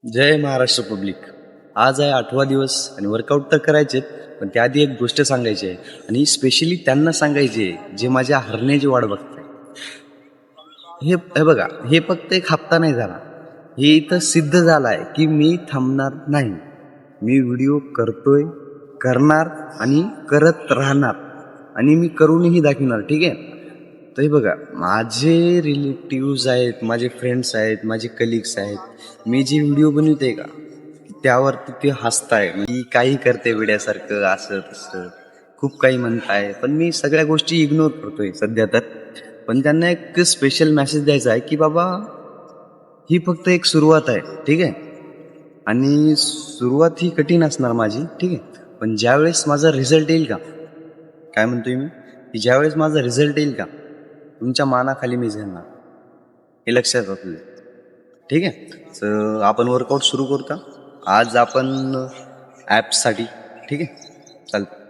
जय Maharashtra public. आज आहे 8वा दिवस आणि वर्कआउट तर करायचेत, पण त्याआधी एक गोष्ट सांगायची आहे आणि स्पेशली त्यांना सांगायची आहे जे माझ्या हरण्याची वाट बघताय. हे हे बघा, हे फक्त एक हप्ता नाही झाला, हे इथं सिद्ध झालं आहे की मी थांबणार नाही. मी व्हिडिओ करतोय, करणार आणि करत राहणार आणि मी करूनही दाखवणार. ठीक आहे. तर हे बघा, माझे रिलेटिव्ज आहेत, माझे फ्रेंड्स आहेत, माझे कलिग्स आहेत, मी जे व्हिडिओ बनवते का त्यावरती ते हसताय, मी काही करते वेड्यासारखं असं तसं, खूप काही म्हणताय, पण मी सगळ्या गोष्टी इग्नोर करतोय सध्या तर. पण त्यांना एक स्पेशल मेसेज द्यायचा आहे की बाबा, ही फक्त एक सुरुवात आहे. ठीक आहे. आणि सुरुवात ही कठीण असणार माझी. ठीक आहे. पण ज्यावेळेस माझा रिझल्ट येईल का, काय म्हणतोय मी, की ज्यावेळेस माझा रिझल्ट येईल का, तुमच्या मानाखाली मी झेलणार, हे लक्षात असू दे. ठीक आहे. तर आपण वर्कआउट सुरू करू का आज आपण ॲप्ससाठी. ठीक आहे. चालतं.